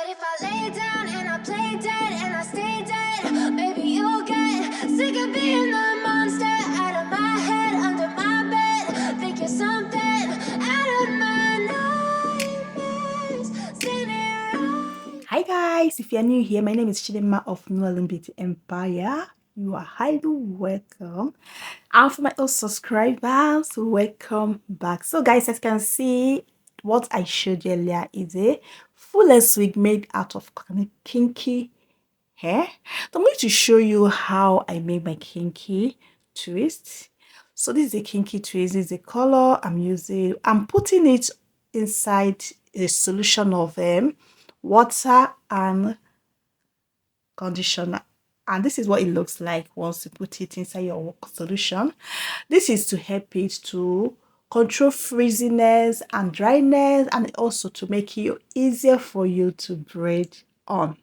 But if I lay down and I play dead and I stay dead, maybe you'll get sick of being the monster out of my head, under my bed. Think you're something out of my nightmares. Seen it right. Hi guys, if you're new here, my name is Chidema of ucnoeline Beauty Empire. You are highly welcome. And for my old subscribers, welcome back. So guys, as you can see, what I showed you earlier is a full-length wig made out of kinky hair. So I'm going to show you how I made my kinky twist. So this is a kinky twist. This is the color I'm using. I'm putting it inside a solution of water and conditioner, and this is what it looks like once you put it inside your solution. This is to help it to control frizziness and dryness, and also to make it easier for you to braid on,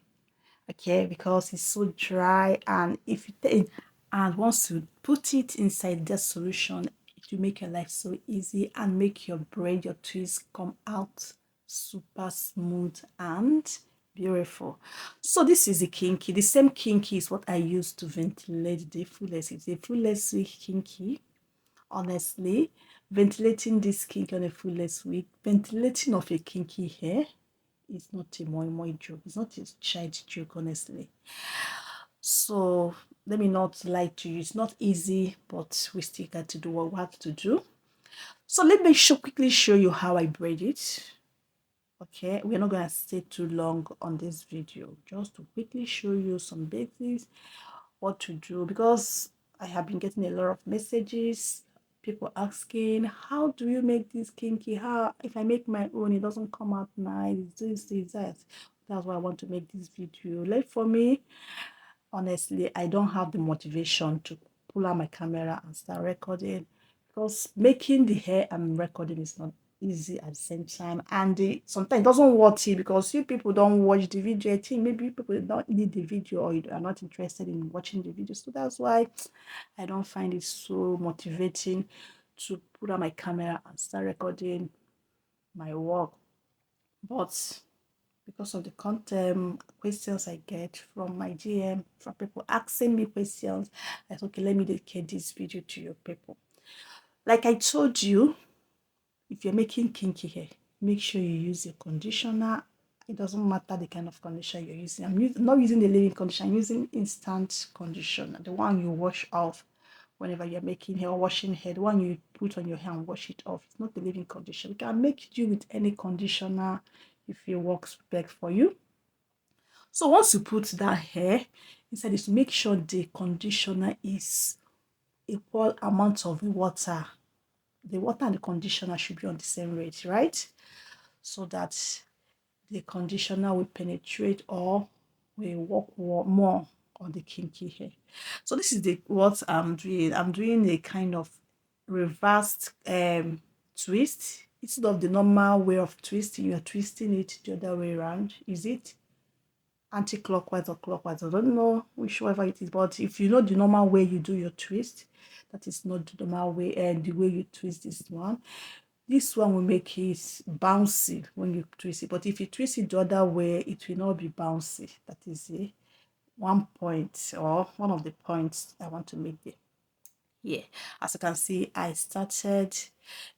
okay, because it's so dry. And if you take, and once you put it inside the solution, it will make your life so easy and make your braid, your twist come out super smooth and beautiful. So this is the kinky. The same kinky is what I use to ventilate the fullest. It's a fullest wig kinky. Honestly, ventilating this kinky on a fullest wig, ventilating of a kinky hair, it's not a moi joke. It's not a child joke, honestly. So let me not lie to you. It's not easy, but we still got to do what we have to do. So let me quickly show you how I braid it. Okay, we're not gonna stay too long on this video, just to quickly show you some basics, what to do, because I have been getting a lot of messages, people asking, how do you make this kinky? How, if I make my own, it doesn't come out nice, this that. That's why I want to make this video. Like, for me, honestly, I don't have the motivation to pull out my camera and start recording, because making the hair and recording is not easy at the same time, and sometimes it doesn't worth it, because you people don't watch the video. I think maybe people don't need the video, or you are not interested in watching the video, so that's why I don't find it so motivating to put on my camera and start recording my work. But because of the content questions I get from my DM, from people asking me questions, I thought, okay, let me dedicate this video to your people. Like I told you, if you're making kinky hair, make sure you use a conditioner. It doesn't matter the kind of conditioner you're using. I'm not using the leave-in conditioner. I'm using instant conditioner, the one you wash off whenever you're making hair or washing hair, the one you put on your hair and wash it off. It's not the leave-in conditioner. You can make it with any conditioner if it works best for you. So once you put that hair inside this, make sure the conditioner is equal amount of water. The water and the conditioner should be on the same rate, right? So that the conditioner will penetrate or will work more on the kinky hair. So this is what I'm doing. I'm doing a kind of reversed twist. Instead of the normal way of twisting, you are twisting it the other way around. Is it anti-clockwise or clockwise? I don't know whichever it is, but if you know the normal way you do your twist, that is not the normal way, and the way you twist this one will make it bouncy when you twist it. But if you twist it the other way, it will not be bouncy. That is one point, or one of the points I want to make there. Yeah, as you can see, I started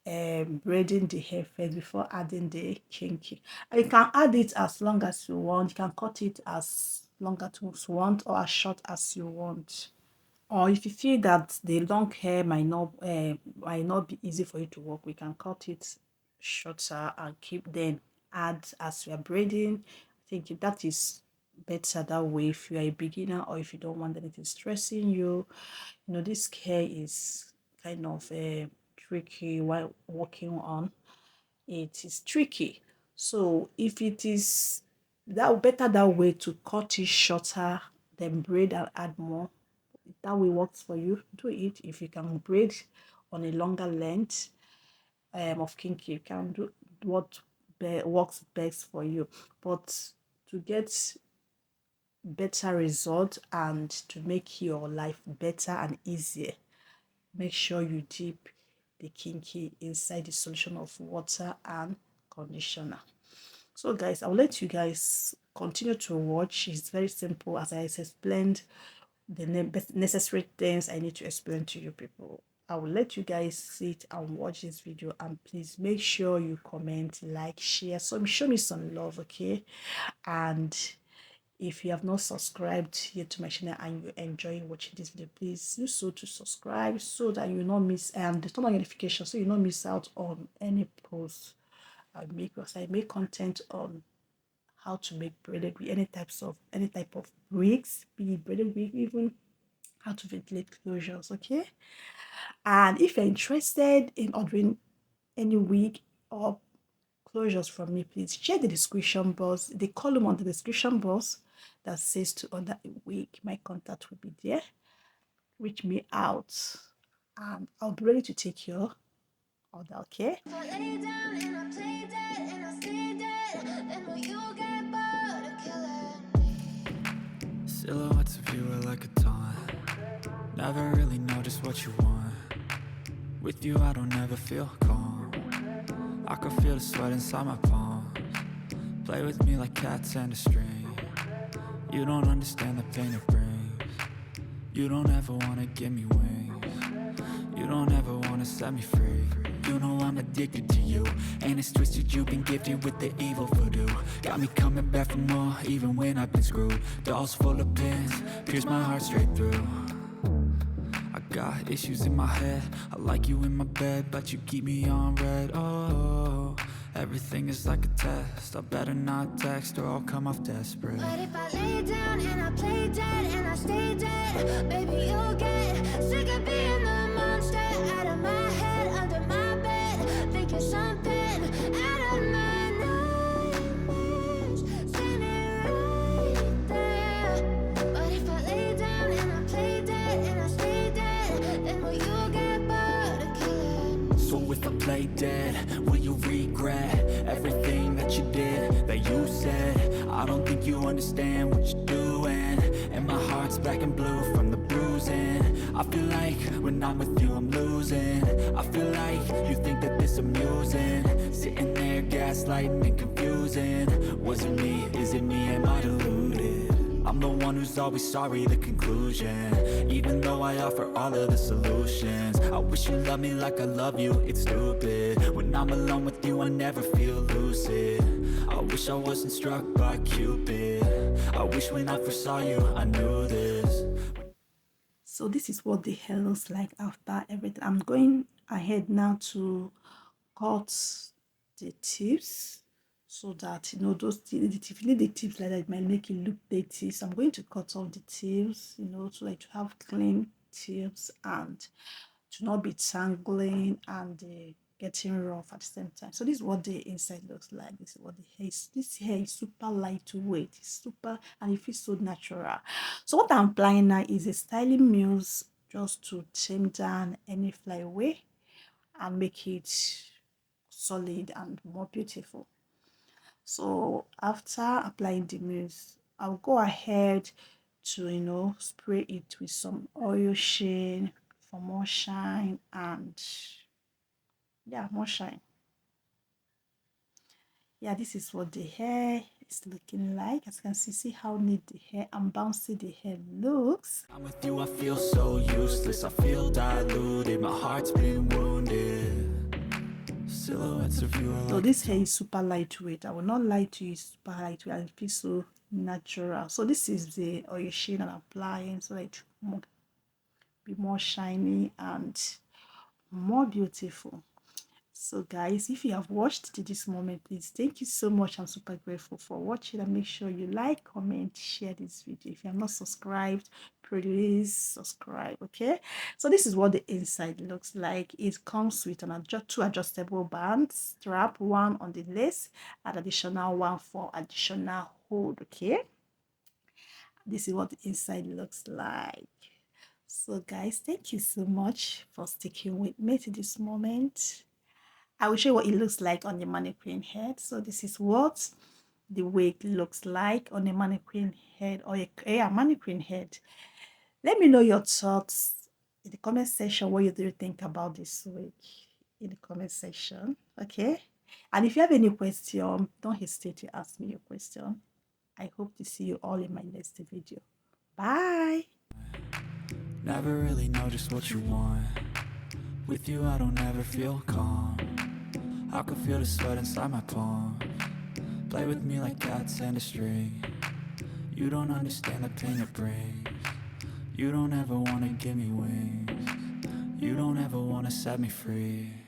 braiding the hair first before adding the kinky. And you can add it as long as you want. You can cut it as long as you want, or as short as you want. Or if you feel that the long hair might not be easy for you to work, we can cut it shorter and keep, then add as we are braiding. I think that is better that way if you are a beginner, or if you don't want anything stressing you. You know, this hair is kind of tricky while working on it. Is tricky. So if it is that better that way, to cut it shorter, then braid and add more, that way works for you, do it. If you can braid on a longer length of kinky, you can do what works best for you. But to get better result and to make your life better and easier, make sure you dip the kinky inside the solution of water and conditioner. So guys, I'll let you guys continue to watch. It's very simple, as I explained the necessary things I need to explain to you people. I will let you guys sit and watch this video, and please make sure you comment, like, share, so show me some love, okay? And if you have not subscribed here to my channel and you enjoy watching this video, please do so to subscribe so that you not miss and turn on notifications so you not miss out on any post I make, because I make content on how to make braided wig, any type of wigs, be it braided wig, even how to ventilate closures, okay? And if you're interested in ordering any wig or closures from me, please check the description box, the column on the description box that says to order a wig. My contact will be there. Reach me out and I'll be ready to take your order, okay? Silhouettes of you are like a taunt. Never really know just what you want. With you I don't ever feel calm. I can feel the sweat inside my palms. Play with me like cats and a string. You don't understand the pain it brings. You don't ever wanna give me wings. You don't ever wanna set me free. You know I'm addicted to you, and it's twisted, you've been gifted with the evil voodoo. Got me coming back for more, even when I've been screwed. Dolls full of pins, pierce my heart straight through. I got issues in my head, I like you in my bed, but you keep me on red. Oh, everything is like a test, I better not text or I'll come off desperate. But if I lay down and I play dead and I stay dead, baby you'll get sick of being the monster out of my head, under my bed, thinking something out of my nightmares, standing right there. But if I lay down and I play dead and I stay dead, then will you get bored of killing me? So if I play dead, will you regret everything that you did, that you said? I don't think you understand what you're doing, and my heart's black and blue from the bruising. I feel like when I'm with you I'm losing. I feel like you think that this amusing, sitting there gaslighting and confusing. Was it me? Is it me? Am I deluded? I'm the one who's always sorry, the conclusion. Even though I offer all of the solutions, I wish you loved me like I love you, it's stupid. When I'm alone with you I never feel lucid. I wish I wasn't struck by Cupid. I wish when I first saw you I knew this. So this is what the hair looks like after everything. I'm going ahead now to cut the tips so that those if you leave the tips like that, it might make it look dirty. So I'm going to cut off the tips, so like to have clean tips and to not be tangling and getting rough at the same time. So this is what the inside looks like. This is what the hair is. This hair is super lightweight. It's super, and it feels so natural. So what I'm applying now is a styling mousse just to trim down any flyaway and make it solid and more beautiful. So after applying the mousse, I'll go ahead to spray it with some oil sheen for more shine, and yeah, more shine. Yeah, this is what the hair is looking like. As you can see how neat the hair and bouncy the hair looks. I'm with you, I feel so useless, I feel diluted, my heart's been wounded. Silhouettes of you are So like this hair is super lightweight. I will not lie to you, it's super lightweight and it feels so natural. So this is the oil sheen I'm applying so that it will be more shiny and more beautiful. So guys, if you have watched to this moment, please thank you so much. I'm super grateful for watching, and make sure you like, comment, share this video. If you have not subscribed, please subscribe, okay? So this is what the inside looks like. It comes with two adjustable bands, strap, one on the lace, and additional one for additional hold, okay? This is what the inside looks like. So guys, thank you so much for sticking with me to this moment. I will show you what it looks like on the mannequin head. So this is what the wig looks like on a mannequin head, or a mannequin head. Let me know your thoughts in the comment section. What do you think about this wig in the comment section, okay? And if you have any question, don't hesitate to ask me your question. I hope to see you all in my next video. Bye. Never really know just what you want. With you I don't ever feel calm. I can feel the sweat inside my palm. Play with me like cats and a string. You don't understand the pain it brings. You don't ever wanna give me wings. You don't ever wanna set me free.